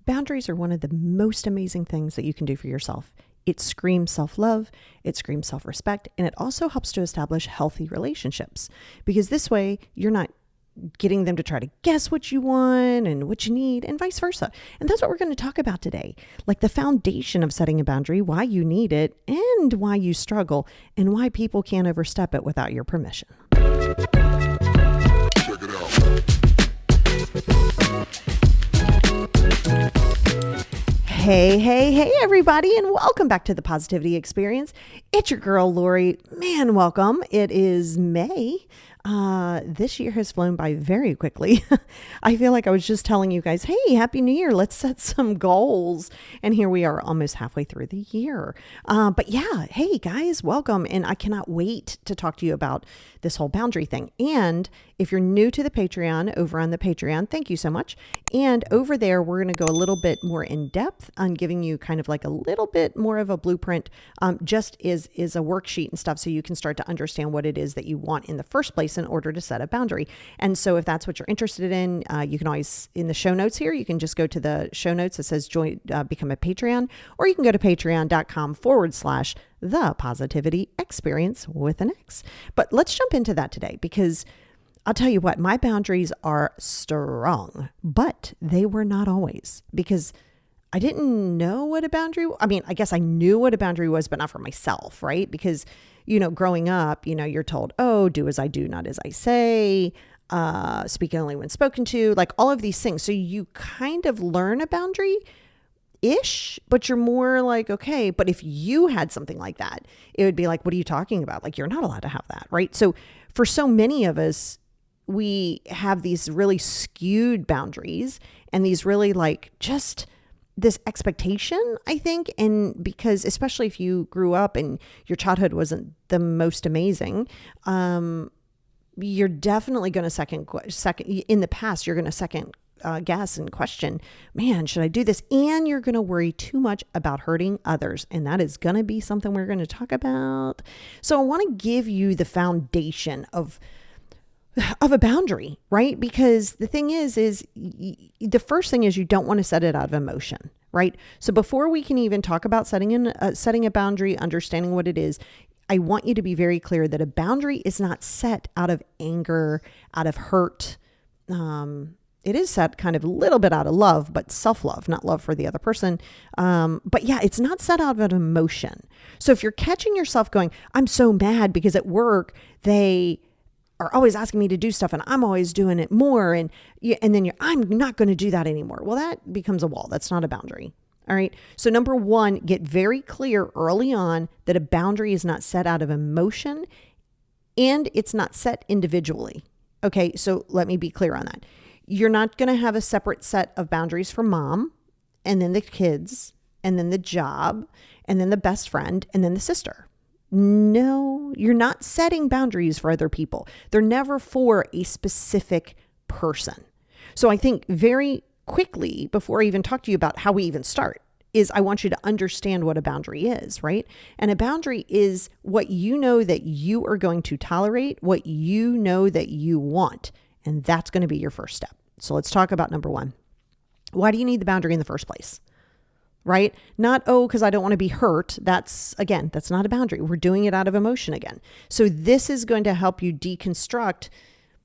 Boundaries are one of the most amazing things that you can do for yourself. It screams self-love, it screams self-respect, and it also helps to establish healthy relationships, because this way you're not getting them to try to guess what you want and what you need, and vice versa. And that's what we're going to talk about today, like the foundation of setting a boundary, why you need it and why you struggle, and why people can't overstep it without your permission. Check it out. Hey, everybody, and welcome back to the Positivity Experience. It's your girl, Lori. Man, welcome. It is May. This year has flown by very quickly. I feel like I was just telling you guys, hey, Happy New Year. Let's set some goals. And here we are almost halfway through the year. But yeah, hey guys, welcome. And I cannot wait to talk to you about this whole boundary thing. And if you're new to the Patreon, over on the Patreon, thank you so much. And over there, we're going to go a little bit more in depth on giving you kind of like a little bit more of a blueprint, just is a worksheet and stuff, so you can start to understand what it is that you want in the first place in order to set a boundary. And so if that's what you're interested in, you can always, in the show notes here, you can just go to the show notes. It says join, become a Patreon, or you can go to patreon.com/the Positivity Experience with an X. But let's jump into that today, because I'll tell you what, my boundaries are strong, but they were not always, because I didn't know what a boundary, I mean, I guess I knew what a boundary was, but not for myself, right? Because, growing up, you're told, oh, do as I do, not as I say, speak only when spoken to, like all of these things. So you kind of learn a boundary-ish, but you're more like, okay, but if you had something like that, it would be like, what are you talking about? Like, you're not allowed to have that, right? So for so many of us, we have these really skewed boundaries and these really like just this expectation, I think. And because especially if you grew up and your childhood wasn't the most amazing, you're definitely going to second in the past, you're going to second guess and question, man, should I do this? And you're going to worry too much about hurting others. And that is going to be something we're going to talk about. So I want to give you the foundation of a boundary, right? Because the thing is the first thing is you don't want to set it out of emotion, right? So before we can even talk about setting a boundary, understanding what it is, I want you to be very clear that a boundary is not set out of anger, out of hurt. It is set kind of a little bit out of love, but self-love, not love for the other person. But yeah, it's not set out of emotion. So if you're catching yourself going, I'm so mad because at work, they are always asking me to do stuff and I'm always doing it more. And then I'm not going to do that anymore. Well, that becomes a wall. That's not a boundary. All right. So number one, get very clear early on that a boundary is not set out of emotion and it's not set individually. Okay. So let me be clear on that. You're not going to have a separate set of boundaries for mom and then the kids and then the job and then the best friend and then the sister. No, you're not setting boundaries for other people. They're never for a specific person. So I think very quickly, before I even talk to you about how we even start, is I want you to understand what a boundary is, right? And a boundary is what you know that you are going to tolerate, what you know that you want. And that's going to be your first step. So let's talk about number one. Why do you need the boundary in the first place? Right? Not, because I don't want to be hurt. That's not a boundary. We're doing it out of emotion again. So this is going to help you deconstruct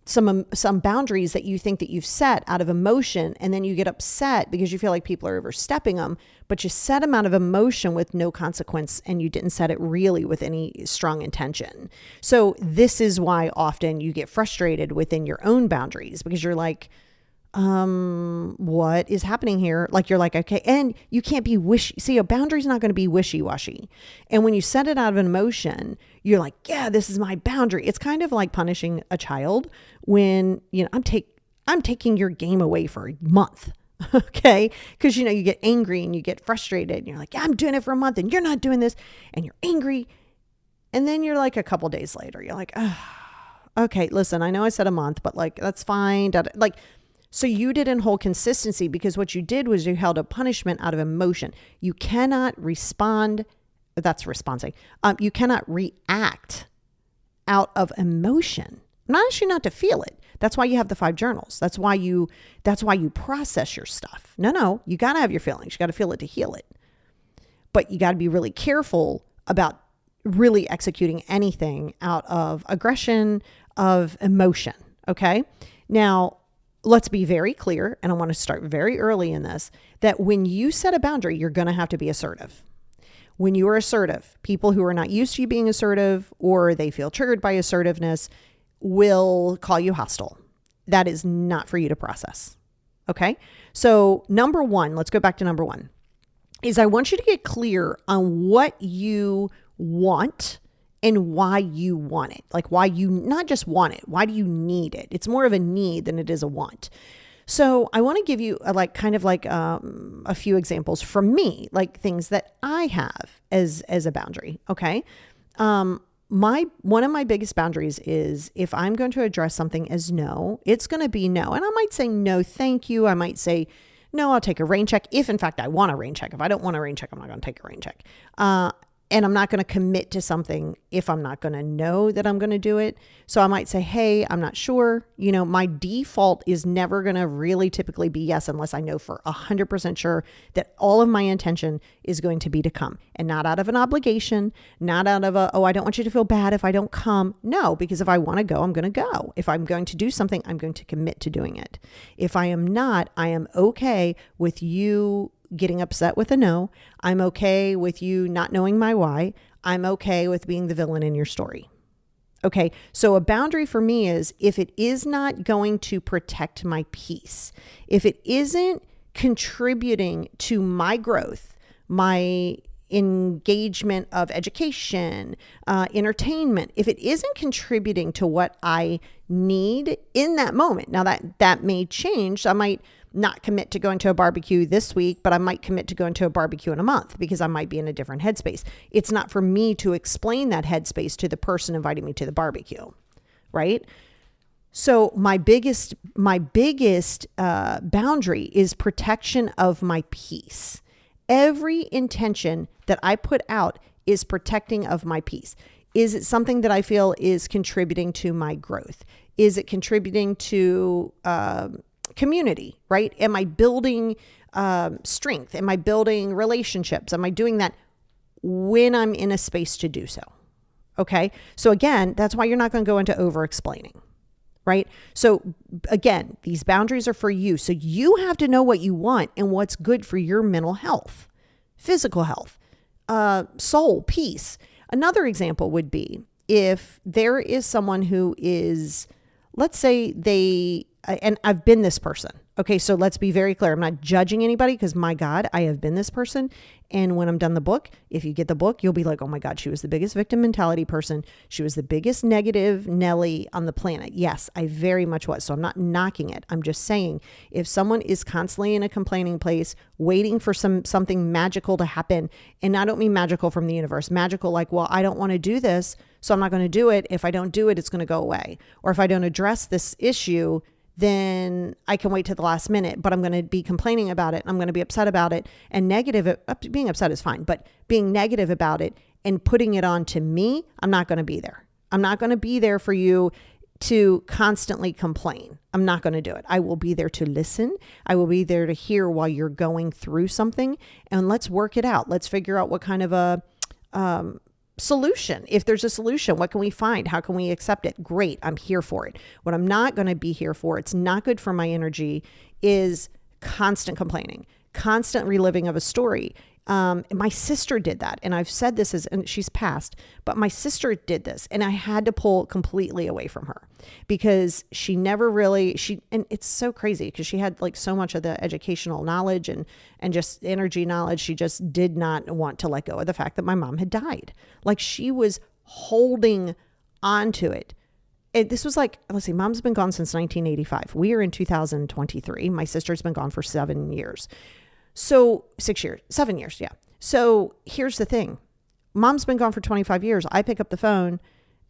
some boundaries that you think that you've set out of emotion, and then you get upset because you feel like people are overstepping them, but you set them out of emotion with no consequence, and you didn't set it really with any strong intention. So this is why often you get frustrated within your own boundaries, because you're like, what is happening here? Like, you're like, okay. And you can't be see, a boundary is not going to be wishy-washy. And when you set it out of an emotion, you're like, yeah, this is my boundary. It's kind of like punishing a child when, I'm taking your game away for a month. Okay. Cause you get angry and you get frustrated and you're like, yeah, I'm doing it for a month and you're not doing this, and you're angry. And then you're like, a couple days later, you're like, okay, listen, I know I said a month, but like, that's fine. So you didn't hold consistency, because what you did was you held a punishment out of emotion. You cannot respond. That's responding. You cannot react out of emotion. I'm not asking you not to feel it. That's why you have the 5 journals. That's why you process your stuff. No, you got to have your feelings. You got to feel it to heal it. But you got to be really careful about really executing anything out of aggression, of emotion. Okay. Now, let's be very clear, and I want to start very early in this, that when you set a boundary, you're going to have to be assertive. When you are assertive, people who are not used to you being assertive or they feel triggered by assertiveness will call you hostile. That is not for you to process. Okay. So number one, let's go back to number one, is I want you to get clear on what you want and why you want it. Like why you not just want it, why do you need it? It's more of a need than it is a want. So I want to give you a few examples from me, like things that I have as a boundary. Okay. One of my biggest boundaries is if I'm going to address something as no, it's going to be no. And I might say no, thank you. I might say, no, I'll take a rain check. If in fact I want a rain check. If I don't want a rain check, I'm not going to take a rain check. And I'm not going to commit to something if I'm not going to know that I'm going to do it. So I might say, hey, I'm not sure. My default is never going to really typically be yes, unless I know for 100% sure that all of my intention is going to be to come, and not out of an obligation, not out of I don't want you to feel bad if I don't come. No, because if I want to go, I'm going to go. If I'm going to do something, I'm going to commit to doing it. If I am not, I am okay with you getting upset with a no. I'm okay with you not knowing my why. I'm okay with being the villain in your story. Okay. So a boundary for me is if it is not going to protect my peace, if it isn't contributing to my growth, my engagement of education, entertainment, if it isn't contributing to what I need in that moment. Now that may change. I might not commit to going to a barbecue this week, but I might commit to going to a barbecue in a month because I might be in a different headspace. It's not for me to explain that headspace to the person inviting me to the barbecue, right? So my biggest boundary is protection of my peace. Every intention that I put out is protecting of my peace. Is it something that I feel is contributing to my growth? Is it contributing to community, right? Am I building strength? Am I building relationships? Am I doing that when I'm in a space to do so? Okay. So again, that's why you're not going to go into over explaining, right? So again, these boundaries are for you. So you have to know what you want and what's good for your mental health, physical health, soul, peace. Another example would be if there is someone who is, let's say and I've been this person. Okay, so let's be very clear. I'm not judging anybody because my God, I have been this person. And when I'm done the book, if you get the book, you'll be like, oh my God, she was the biggest victim mentality person. She was the biggest negative Nelly on the planet. Yes, I very much was. So I'm not knocking it. I'm just saying if someone is constantly in a complaining place, waiting for something magical to happen, and I don't mean magical from the universe, magical like, well, I don't want to do this, so I'm not going to do it. If I don't do it, it's going to go away. Or if I don't address this issue, then I can wait to the last minute, but I'm going to be complaining about it. I'm going to be upset about it, and negative. Being upset is fine, but being negative about it and putting it on to me, I'm not going to be there. I'm not going to be there for you to constantly complain. I'm not going to do it. I will be there to listen. I will be there to hear while you're going through something, and let's work it out. Let's figure out what kind of a solution. If there's a solution, what can we find? How can we accept it? Great. I'm here for it. What I'm not going to be here for, it's not good for my energy, is constant complaining, constant reliving of a story. My sister did that. And I've said this and she's passed, but my sister did this and I had to pull completely away from her because she never really, and it's so crazy because she had like so much of the educational knowledge and just energy knowledge. She just did not want to let go of the fact that my mom had died. Like she was holding on to it. This was like, let's see, mom's been gone since 1985. We are in 2023. My sister's been gone for 7 years. So 6 years, 7 years. Yeah. So here's the thing. Mom's been gone for 25 years. I pick up the phone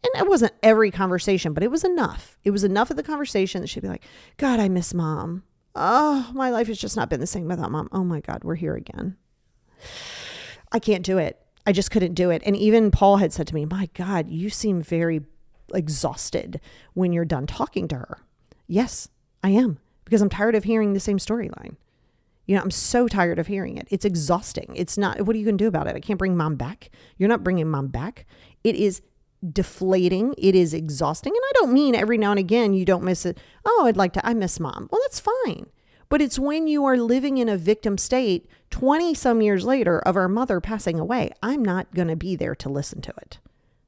and it wasn't every conversation, but it was enough. It was enough of the conversation that she'd be like, God, I miss mom. Oh, my life has just not been the same without mom. Oh my God, we're here again. I can't do it. I just couldn't do it. And even Paul had said to me, my God, you seem very exhausted when you're done talking to her. Yes, I am, because I'm tired of hearing the same storyline. I'm so tired of hearing it. It's exhausting. It's not, what are you going to do about it? I can't bring mom back. You're not bringing mom back. It is deflating. It is exhausting. And I don't mean every now and again you don't miss it. Oh, I miss mom. Well, that's fine. But it's when you are living in a victim state 20 some years later of our mother passing away, I'm not going to be there to listen to it,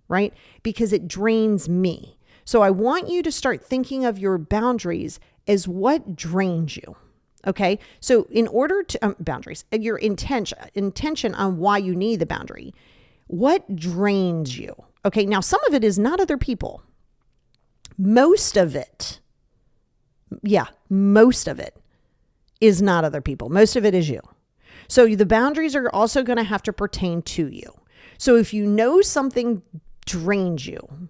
right? Because it drains me. So I want you to start thinking of your boundaries as what drains you. Okay. So in order to boundaries, your intention on why you need the boundary, what drains you? Okay. Now some of it is not other people. Most of it is not other people. Most of it is you. So the boundaries are also going to have to pertain to you. So if you know something drains you,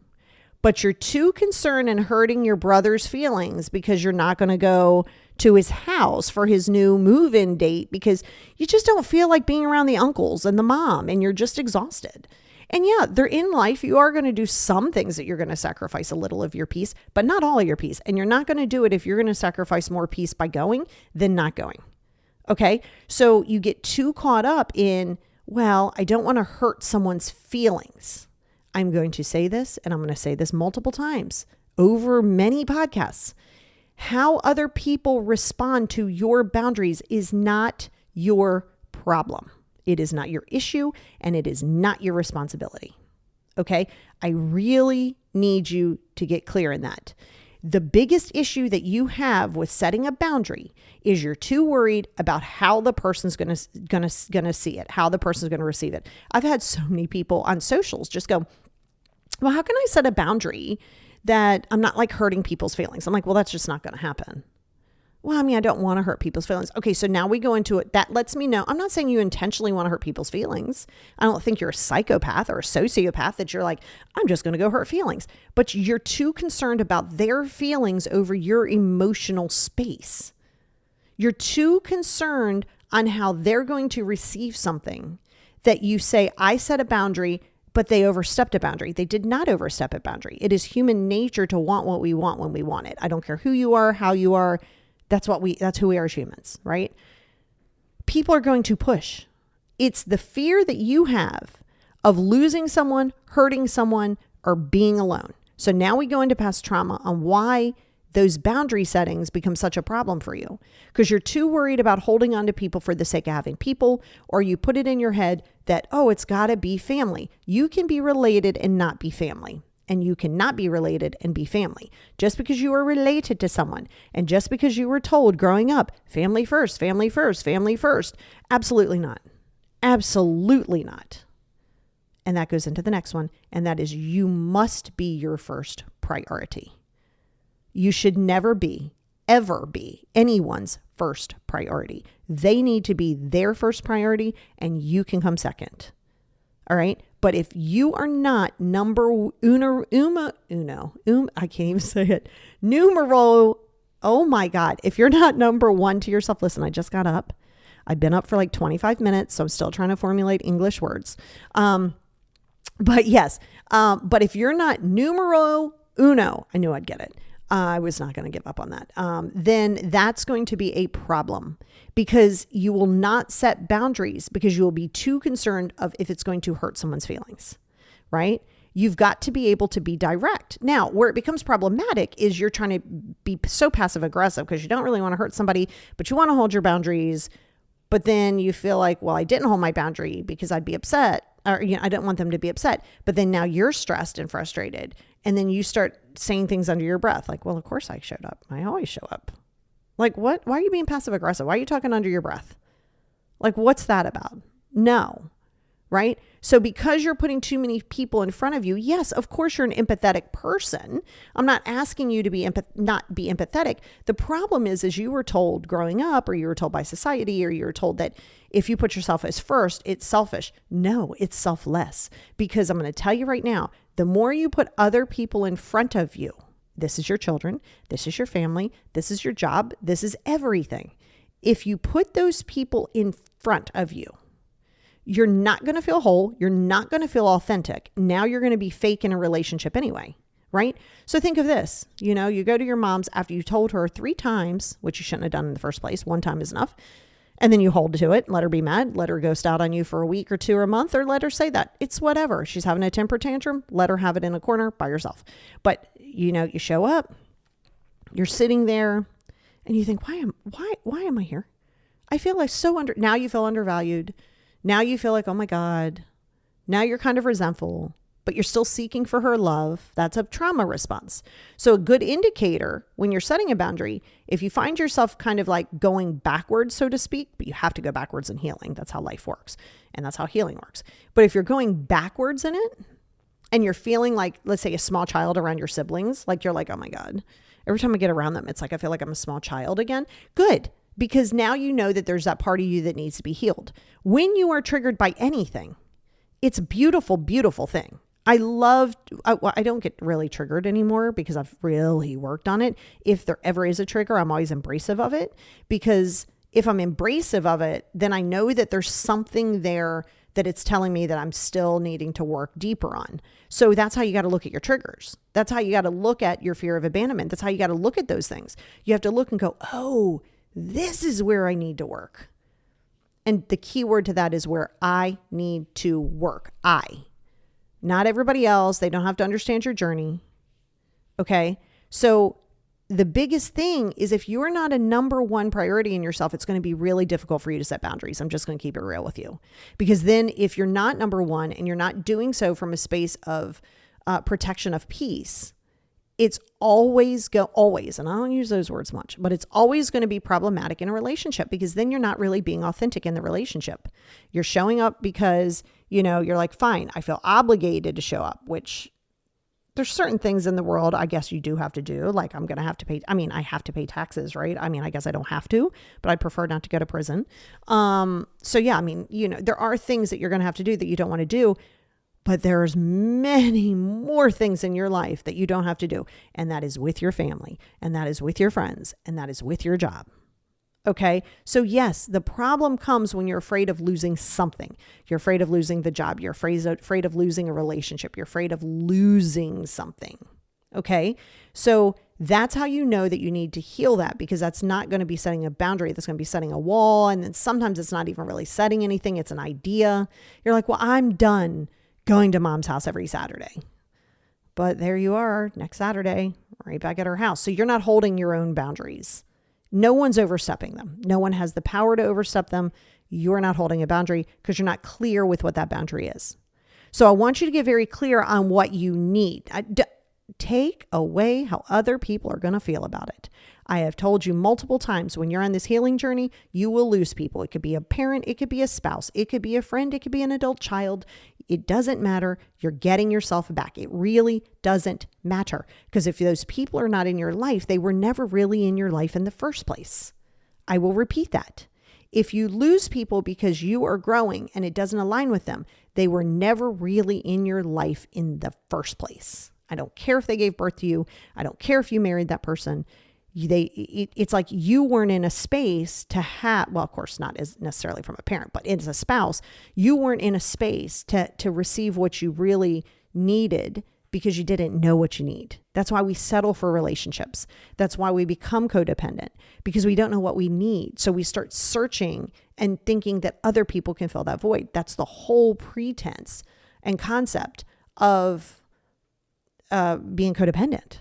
but you're too concerned and hurting your brother's feelings because you're not going to go to his house for his new move-in date because you just don't feel like being around the uncles and the mom and you're just exhausted. And yeah, they're in life. You are going to do some things that you're going to sacrifice a little of your peace, but not all of your peace. And you're not going to do it if you're going to sacrifice more peace by going than not going. Okay. So you get too caught up in, well, I don't want to hurt someone's feelings. I'm going to say this, and I'm going to say this multiple times over many podcasts. How other people respond to your boundaries is not your problem. It is not your issue, and it is not your responsibility. Okay? I really need you to get clear in that. The biggest issue that you have with setting a boundary is you're too worried about how the person's going to see it, how the person's going to receive it. I've had so many people on socials just go, well, how can I set a boundary that I'm not like hurting people's feelings? I'm like, well, that's just not going to happen. Well, I mean, I don't want to hurt people's feelings. Okay, so now we go into it. That lets me know. I'm not saying you intentionally want to hurt people's feelings. I don't think you're a psychopath or a sociopath that you're like, I'm just going to go hurt feelings. But you're too concerned about their feelings over your emotional space. You're too concerned on how they're going to receive something that you say, I set a boundary, but they overstepped a boundary. They did not overstep a boundary. It is human nature to want what we want when we want it. I don't care who you are, how you are. That's who we are as humans, right? People are going to push. It's the fear that you have of losing someone, hurting someone, or being alone. So now we go into past trauma on why those boundary settings become such a problem for you, because you're too worried about holding on to people for the sake of having people, or you put it in your head that, oh, it's got to be family. You can be related and not be family. And you cannot be related and be family. Just because you are related to someone and just because you were told growing up, family first, family first, family first. Absolutely not. Absolutely not. And that goes into the next one. And that is, you must be your first priority. You should never be, ever be anyone's first priority. They need to be their first priority and you can come second. All right. But if you are not numero, I can't even say it. Numero, oh my God. If you're not number one to yourself, listen, I just got up. I've been up for like 25 minutes, so I'm still trying to formulate English words. But yes, but if you're not numero uno, I knew I'd get it. I was not going to give up on that. Then that's going to be a problem because you will not set boundaries because you will be too concerned of if it's going to hurt someone's feelings, right? You've got to be able to be direct. Now, where it becomes problematic is you're trying to be so passive aggressive because you don't really want to hurt somebody, but you want to hold your boundaries. But then you feel like, well, I didn't hold my boundary because I'd be upset, or I don't want them to be upset. But then now you're stressed and frustrated. And then you start saying things under your breath. Like, well, of course I showed up. I always show up. Like, what? Why are you being passive aggressive? Why are you talking under your breath? Like, what's that about? No. Right? So because you're putting too many people in front of you, yes, of course you're an empathetic person. I'm not asking you to be not be empathetic. The problem is you were told growing up, or you were told by society, or you were told that if you put yourself as first, it's selfish. No, it's selfless. Because I'm going to tell you right now, the more you put other people in front of you, this is your children, this is your family, this is your job, this is everything. If you put those people in front of you, you're not going to feel whole. You're not going to feel authentic. Now you're going to be fake in a relationship anyway, right? So think of this, you go to your mom's after you told her 3 times, which you shouldn't have done in the first place. 1 time is enough. And then you hold to it, let her be mad, let her ghost out on you for a week or 2 or a month, or let her say that. It's whatever. She's having a temper tantrum. Let her have it in a corner by herself. But you show up, you're sitting there and you think, why am I here? I feel like now you feel undervalued. Now you feel like, oh my God, now you're kind of resentful, but you're still seeking for her love. That's a trauma response. So a good indicator when you're setting a boundary, if you find yourself kind of like going backwards, so to speak, but you have to go backwards in healing. That's how life works. And that's how healing works. But if you're going backwards in it and you're feeling like, let's say a small child around your siblings, like you're like, oh my God, every time I get around them, it's like, I feel like I'm a small child again. Good. Because now you know that there's that part of you that needs to be healed. When you are triggered by anything, it's a beautiful, beautiful thing. I don't get really triggered anymore because I've really worked on it. If there ever is a trigger, I'm always embracive of it, because if I'm embracive of it, then I know that there's something there that it's telling me that I'm still needing to work deeper on. So that's how you got to look at your triggers. That's how you got to look at your fear of abandonment. That's how you got to look at those things. You have to look and go, oh, this is where I need to work. And the key word to that is where I need to work. Not everybody else. They don't have to understand your journey. Okay. So the biggest thing is if you're not a number one priority in yourself, it's going to be really difficult for you to set boundaries. I'm just going to keep it real with you, because then if you're not number one and you're not doing so from a space of protection of peace, it's always, and I don't use those words much, but it's always going to be problematic in a relationship, because then you're not really being authentic in the relationship. You're showing up because, you're like, fine, I feel obligated to show up, which there's certain things in the world I guess you do have to do. Like I'm going to have to pay, I have to pay taxes, right? I guess I don't have to, but I'd prefer not to go to prison. So yeah, there are things that you're going to have to do that you don't want to do. But there's many more things in your life that you don't have to do. And that is with your family, and that is with your friends, and that is with your job. Okay. So yes, the problem comes when you're afraid of losing something. You're afraid of losing the job. You're afraid of losing a relationship. You're afraid of losing something. Okay. So that's how you know that you need to heal that, because that's not going to be setting a boundary. That's going to be setting a wall. And then sometimes it's not even really setting anything. It's an idea. You're like, well, I'm done going to mom's house every Saturday. But there you are next Saturday, right back at her house. So you're not holding your own boundaries. No one's overstepping them. No one has the power to overstep them. You're not holding a boundary because you're not clear with what that boundary is. So I want you to get very clear on what you need. Take away how other people are going to feel about it. I have told you multiple times, when you're on this healing journey, you will lose people. It could be a parent, it could be a spouse, it could be a friend, it could be an adult child. It doesn't matter. You're getting yourself back. It really doesn't matter, because if those people are not in your life, they were never really in your life in the first place. I will repeat that. If you lose people because you are growing and it doesn't align with them, they were never really in your life in the first place. I don't care if they gave birth to you. I don't care if you married that person. It's like you weren't in a space to have, well, of course, not as necessarily from a parent, but as a spouse, you weren't in a space to receive what you really needed, because you didn't know what you need. That's why we settle for relationships. That's why we become codependent, because we don't know what we need. So we start searching and thinking that other people can fill that void. That's the whole pretense and concept of being codependent,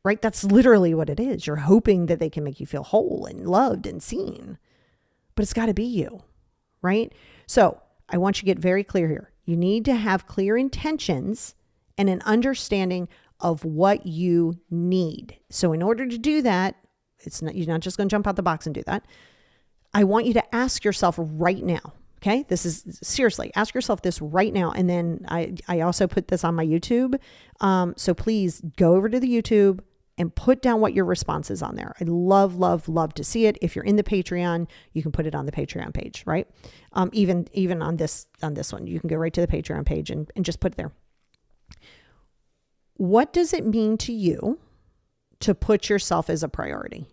right? That's literally what it is. You're hoping that they can make you feel whole and loved and seen, but it's got to be you, right? So I want you to get very clear here. You need to have clear intentions and an understanding of what you need. So in order to do that, you're not just going to jump out the box and do that. I want you to ask yourself right now. Okay. This is seriously, ask yourself this right now. And then I also put this on my YouTube. So please go over to the YouTube and put down what your response is on there. I'd love, love, love to see it. If you're in the Patreon, you can put it on the Patreon page, right? Even on this one, you can go right to the Patreon page and just put it there. What does it mean to you to put yourself as a priority?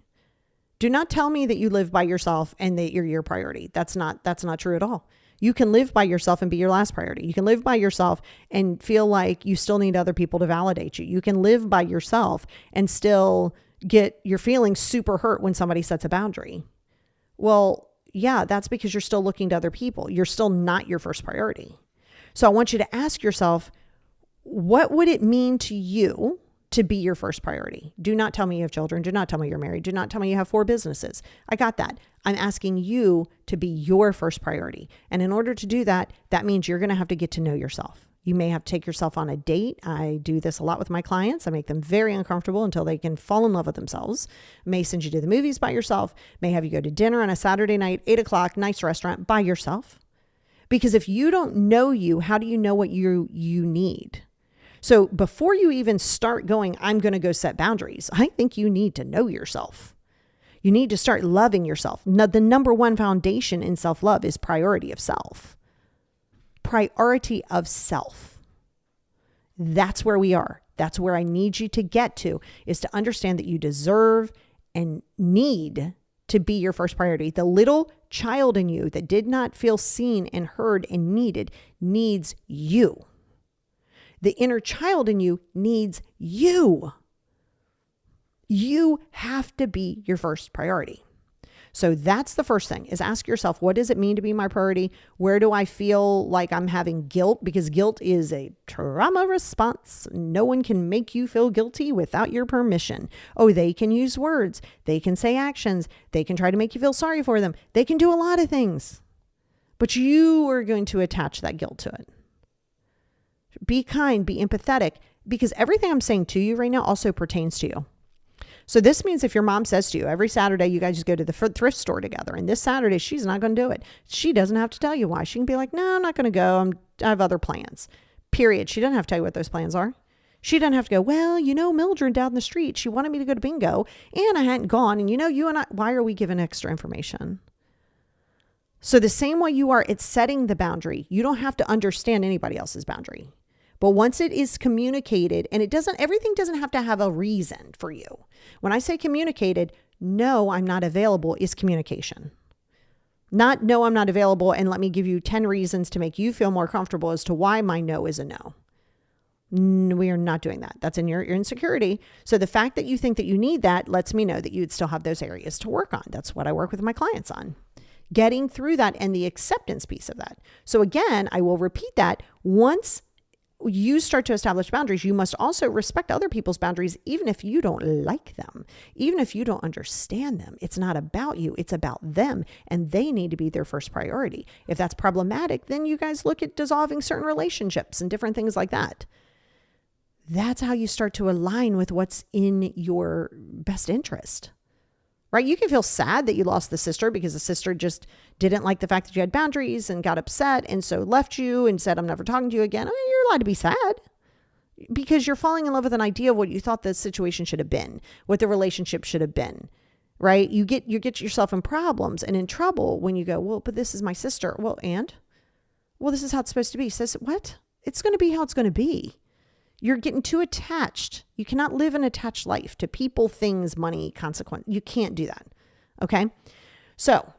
Do not tell me that you live by yourself and that you're your priority. That's not true at all. You can live by yourself and be your last priority. You can live by yourself and feel like you still need other people to validate you. You can live by yourself and still get your feelings super hurt when somebody sets a boundary. Well, yeah, that's because you're still looking to other people. You're still not your first priority. So I want you to ask yourself, what would it mean to you to be your first priority? Do not tell me you have children. Do not tell me you're married. Do not tell me you have 4 businesses. I got that. I'm asking you to be your first priority. And in order to do that, that means you're going to have to get to know yourself. You may have to take yourself on a date. I do this a lot with my clients. I make them very uncomfortable until they can fall in love with themselves. May send you to the movies by yourself. May have you go to dinner on a Saturday night, 8:00, nice restaurant by yourself. Because if you don't know you, how do you know what you need? So before you even start going, I'm going to go set boundaries, I think you need to know yourself. You need to start loving yourself. Now, the number one foundation in self-love is priority of self. Priority of self. That's where we are. That's where I need you to get to, is to understand that you deserve and need to be your first priority. The little child in you that did not feel seen and heard and needed needs you. The inner child in you needs you. You have to be your first priority. So that's the first thing, is ask yourself, what does it mean to be my priority? Where do I feel like I'm having guilt? Because guilt is a trauma response. No one can make you feel guilty without your permission. Oh, they can use words. They can say actions. They can try to make you feel sorry for them. They can do a lot of things. But you are going to attach that guilt to it. Be kind, be empathetic, because everything I'm saying to you right now also pertains to you. So this means if your mom says to you, every Saturday, you guys just go to the thrift store together, and this Saturday, she's not going to do it. She doesn't have to tell you why. She can be like, no, I'm not going to go. I have other plans. Period. She doesn't have to tell you what those plans are. She doesn't have to go, well, Mildred down the street, she wanted me to go to bingo and I hadn't gone. And you and I, why are we given extra information? So the same way you are, it's setting the boundary. You don't have to understand anybody else's boundary. But once it is communicated, and everything doesn't have to have a reason for you. When I say communicated, no, I'm not available is communication. Not no, I'm not available, and let me give you 10 reasons to make you feel more comfortable as to why my no is a no. We are not doing that. That's in your insecurity. So the fact that you think that you need that lets me know that you would still have those areas to work on. That's what I work with my clients on. Getting through that and the acceptance piece of that. So again, I will repeat that. Once you start to establish boundaries, you must also respect other people's boundaries, even if you don't like them, even if you don't understand them. It's not about you, it's about them, and they need to be their first priority. If that's problematic, then you guys look at dissolving certain relationships and different things like that. That's how you start to align with what's in your best interest. Right? You can feel sad that you lost the sister because the sister just didn't like the fact that you had boundaries and got upset and so left you and said, I'm never talking to you again. I mean, you're allowed to be sad because you're falling in love with an idea of what you thought the situation should have been, what the relationship should have been, right? You get yourself in problems and in trouble when you go, well, but this is my sister. Well, this is how it's supposed to be. Says what? It's going to be how it's going to be. You're getting too attached. You cannot live an attached life to people, things, money, consequence. You can't do that. Okay. So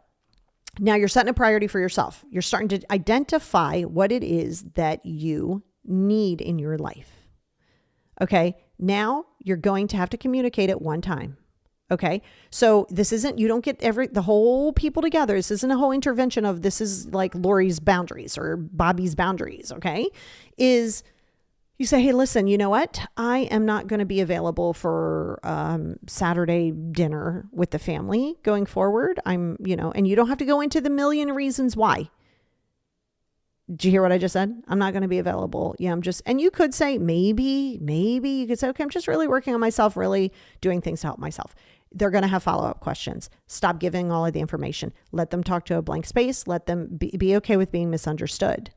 now you're setting a priority for yourself. You're starting to identify what it is that you need in your life. Okay. Now you're going to have to communicate it one time. Okay. So this isn't, you don't get the whole people together. This isn't a whole intervention of this is like Lori's boundaries or Bobby's boundaries. Okay. You say, hey, listen, you know what? I am not going to be available for Saturday dinner with the family going forward. And you don't have to go into the million reasons why. Did you hear what I just said? I'm not going to be available. Yeah, and you could say, maybe you could say, okay, I'm just really working on myself, really doing things to help myself. They're going to have follow-up questions. Stop giving all of the information. Let them talk to a blank space. Let them be okay with being misunderstood.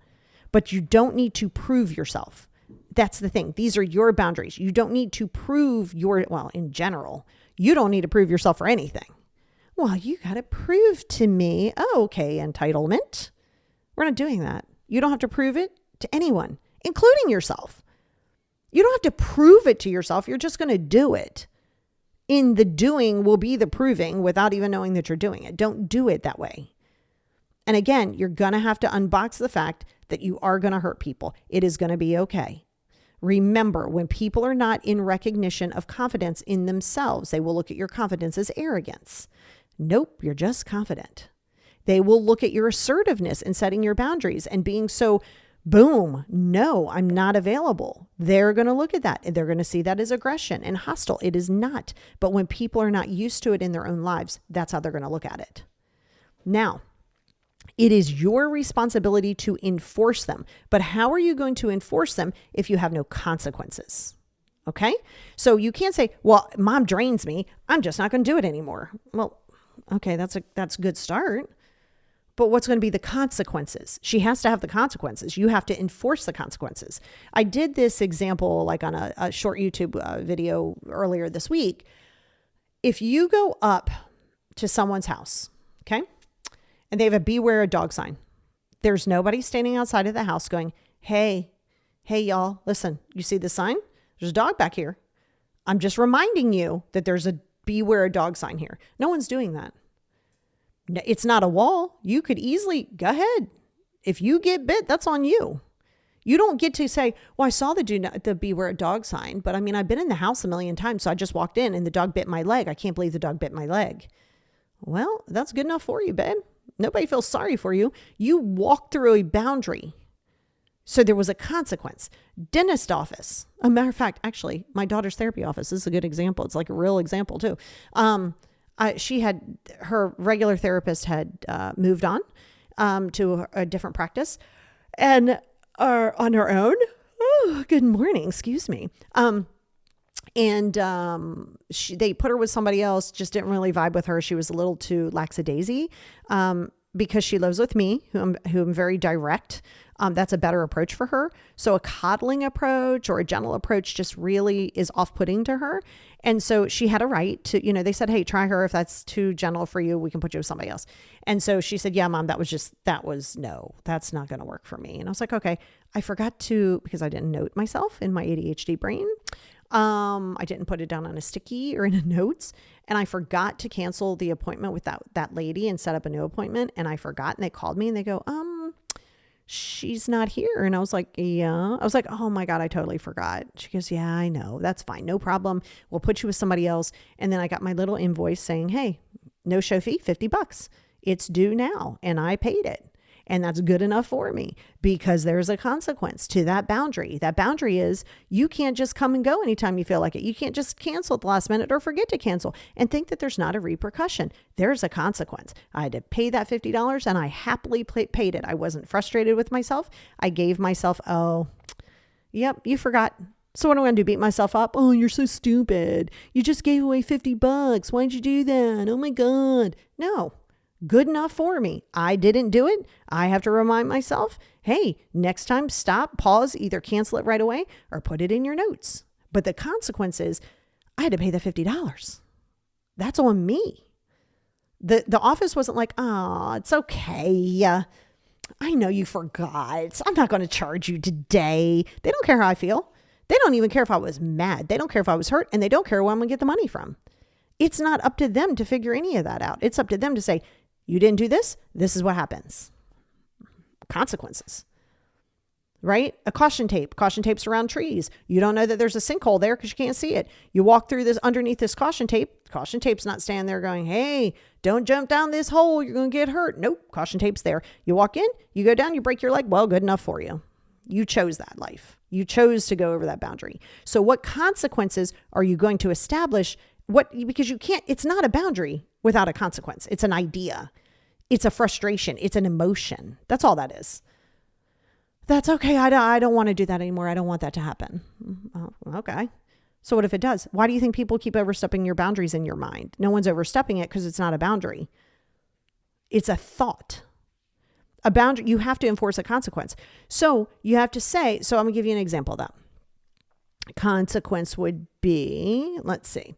But you don't need to prove yourself. That's the thing. These are your boundaries. You don't need to prove in general, you don't need to prove yourself for anything. Well, you got to prove to me. Oh, okay. Entitlement. We're not doing that. You don't have to prove it to anyone, including yourself. You don't have to prove it to yourself. You're just going to do it. In the doing will be the proving without even knowing that you're doing it. Don't do it that way. And again, you're going to have to unbox the fact that you are going to hurt people. It is going to be okay. Remember, when people are not in recognition of confidence in themselves, they will look at your confidence as arrogance. Nope, you're just confident. They will look at your assertiveness in setting your boundaries and being so, boom, no, I'm not available. They're going to look at that and they're going to see that as aggression and hostile. It is not. But when people are not used to it in their own lives, that's how they're going to look at it. Now, it is your responsibility to enforce them. But how are you going to enforce them if you have no consequences? Okay? So you can't say, well, mom drains me. I'm just not going to do it anymore. Well, okay, that's a good start. But what's going to be the consequences? She has to have the consequences. You have to enforce the consequences. I did this example like on a short YouTube video earlier this week. If you go up to someone's house, okay, and they have a beware a dog sign, there's nobody standing outside of the house going, hey, y'all, listen, you see the sign? There's a dog back here. I'm just reminding you that there's a beware a dog sign here. No one's doing that. It's not a wall. You could easily go ahead. If you get bit, that's on you. You don't get to say, well, I saw the beware a dog sign, but I mean, I've been in the house a million times. So I just walked in and the dog bit my leg. I can't believe the dog bit my leg. Well, that's good enough for you, babe. Nobody feels sorry for you. You walked through a boundary. So there was a consequence. Dentist office. A matter of fact, actually, my daughter's therapy office is a good example. It's like a real example too. Her regular therapist had moved on to a different practice and on her own. Oh, good morning. Excuse me. They put her with somebody else, just didn't really vibe with her. She was a little too lackadaisy because she lives with me, who I'm very direct. That's a better approach for her. So a coddling approach or a gentle approach just really is off-putting to her. And so she had a right to, they said, hey, try her. If that's too gentle for you, we can put you with somebody else. And so she said, yeah, mom, no, that's not going to work for me. And I was like, okay, I forgot to, because I didn't note myself in my ADHD brain. I didn't put it down on a sticky or in a notes, and I forgot to cancel the appointment with that lady and set up a new appointment. And I forgot, and they called me and they go, she's not here. And I was like, yeah. I was like, oh my God, I totally forgot. She goes, yeah, I know. That's fine. No problem. We'll put you with somebody else. And then I got my little invoice saying, hey, no show fee, $50. It's due now. And I paid it. And that's good enough for me because there's a consequence to that boundary. That boundary is you can't just come and go anytime you feel like it. You can't just cancel at the last minute or forget to cancel and think that there's not a repercussion. There's a consequence. I had to pay that $50 and I happily paid it. I wasn't frustrated with myself. I gave myself, oh, yep, you forgot. So what am I going to do? Beat myself up? Oh, you're so stupid. You just gave away $50. Why'd you do that? Oh my God. No. Good enough for me. I didn't do it. I have to remind myself, hey, next time, stop, pause, either cancel it right away or put it in your notes. But the consequence is I had to pay the $50. That's on me. The office wasn't like, oh, it's okay. I know you forgot. I'm not going to charge you today. They don't care how I feel. They don't even care if I was mad. They don't care if I was hurt, and they don't care where I'm going to get the money from. It's not up to them to figure any of that out. It's up to them to say, you didn't do this. This is what happens. Consequences, right? A caution tape. Caution tape's around trees. You don't know that there's a sinkhole there because you can't see it. You walk through this underneath this caution tape. Caution tape's not standing there going, hey, don't jump down this hole. You're going to get hurt. Nope. Caution tape's there. You walk in, you go down, you break your leg. Well, good enough for you. You chose that life. You chose to go over that boundary. So what consequences are you going to establish? Because you can't, it's not a boundary without a consequence. It's an idea. It's a frustration. It's an emotion. That's all that is. That's okay. I don't want to do that anymore. I don't want that to happen. Oh, okay. So what if it does? Why do you think people keep overstepping your boundaries in your mind? No one's overstepping it because it's not a boundary. It's a thought. A boundary, you have to enforce a consequence. So you have to say, so I'm going to give you an example of that. Consequence would be, let's see.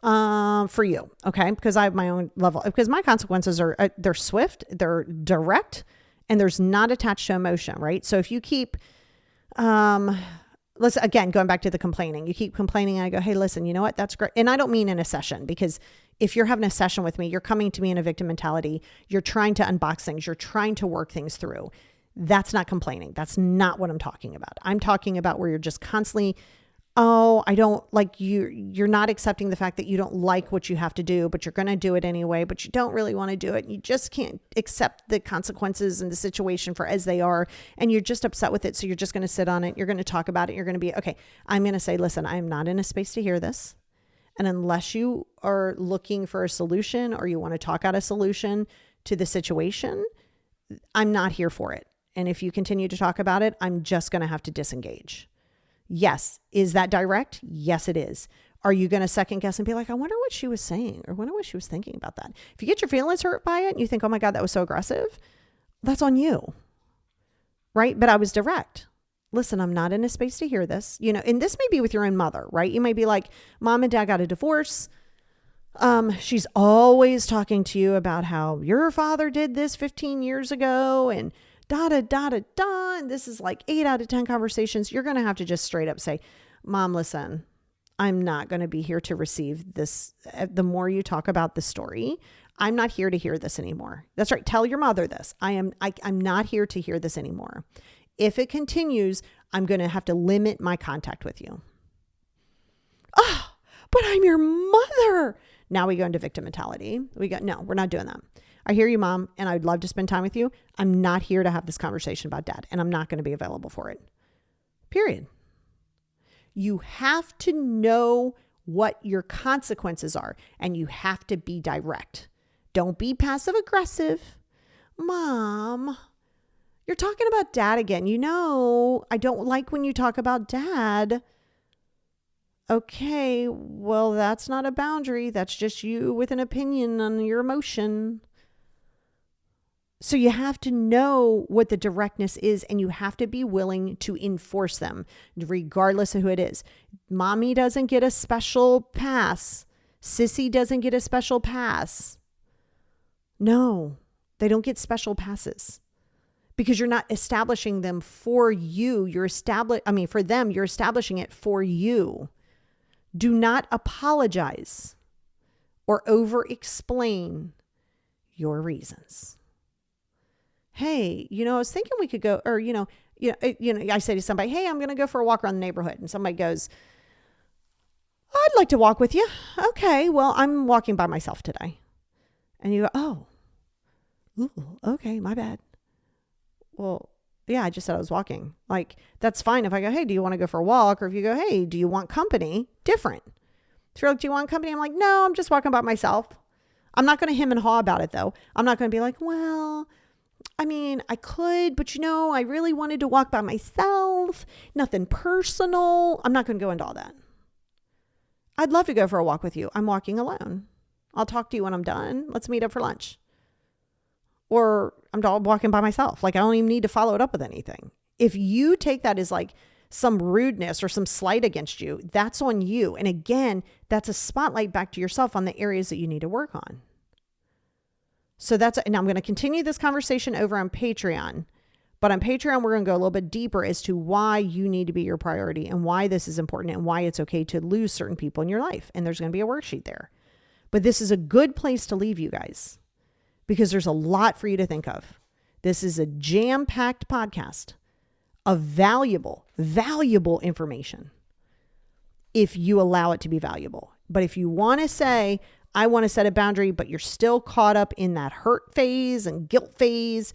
For you. Okay. Because I have my own level, because my consequences are, they're swift, they're direct, and there's not attached to emotion, right? So if you keep, again, going back to the complaining, you keep complaining. And I go, hey, listen, you know what? That's great. And I don't mean in a session because If you're having a session with me, you're coming to me in a victim mentality. You're trying to unbox things. You're trying to work things through. That's not complaining. That's not what I'm talking about. I'm talking about where you're just constantly, oh, I don't like you. You're not accepting the fact that you don't like what you have to do, but you're going to do it anyway, but you don't really want to do it. You just can't accept the consequences and the situation for as they are. And you're just upset with it. So you're just going to sit on it. You're going to talk about it. You're going to be, okay, I'm going to say, listen, I'm not in a space to hear this. And unless you are looking for a solution or you want to talk out a solution to the situation, I'm not here for it. And if you continue to talk about it, I'm just going to have to disengage. Yes. Is that direct? Yes, it is. Are you going to second guess and be like, I wonder what she was saying or wonder what she was thinking about that? If you get your feelings hurt by it and you think, oh my God, that was so aggressive, that's on you. Right? But I was direct. Listen, I'm not in a space to hear this, and this may be with your own mother, right? You may be like, mom and dad got a divorce. She's always talking to you about how your father did this 15 years ago and da, da, da, da, da. And this is like 8 out of 10 conversations. You're going to have to just straight up say, mom, listen, I'm not going to be here to receive this. The more you talk about the story, I'm not here to hear this anymore. That's right. Tell your mother this. I'm not here to hear this anymore. If it continues, I'm going to have to limit my contact with you. Oh, but I'm your mother. Now we go into victim mentality. No, we're not doing that. I hear you, mom, and I'd love to spend time with you. I'm not here to have this conversation about dad, and I'm not going to be available for it. Period. You have to know what your consequences are, and you have to be direct. Don't be passive aggressive. Mom, you're talking about dad again. I don't like when you talk about dad. Okay, well, that's not a boundary. That's just you with an opinion on your emotion. So you have to know what the directness is, and you have to be willing to enforce them, regardless of who it is. Mommy doesn't get a special pass. Sissy doesn't get a special pass. No, they don't get special passes because you're not establishing them for you. For them, you're establishing it for you. Do not apologize or over-explain your reasons. Hey, I was thinking we could go, or, I say to somebody, hey, I'm going to go for a walk around the neighborhood. And somebody goes, I'd like to walk with you. Okay, well, I'm walking by myself today. And you go, oh, ooh, okay, my bad. Well, yeah, I just said I was walking. Like, that's fine if I go, hey, do you want to go for a walk? Or if you go, hey, do you want company? Different. If you're like, do you want company? I'm like, no, I'm just walking by myself. I'm not going to hem and haw about it, though. I'm not going to be like, well, I mean, I could, but I really wanted to walk by myself. Nothing personal. I'm not going to go into all that. I'd love to go for a walk with you. I'm walking alone. I'll talk to you when I'm done. Let's meet up for lunch. Or I'm walking by myself. Like, I don't even need to follow it up with anything. If you take that as like some rudeness or some slight against you, that's on you. And again, that's a spotlight back to yourself on the areas that you need to work on. So and I'm going to continue this conversation over on Patreon. But on Patreon, we're going to go a little bit deeper as to why you need to be your priority and why this is important and why it's okay to lose certain people in your life. And there's going to be a worksheet there. But this is a good place to leave you guys because there's a lot for you to think of. This is a jam-packed podcast of valuable information if you allow it to be valuable. But if you want to say, I want to set a boundary, but you're still caught up in that hurt phase and guilt phase,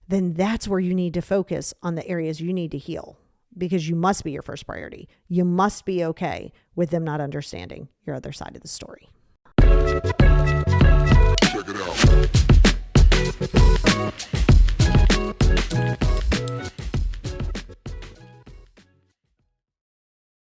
then that's where you need to focus on the areas you need to heal because you must be your first priority. You must be okay with them not understanding your other side of the story.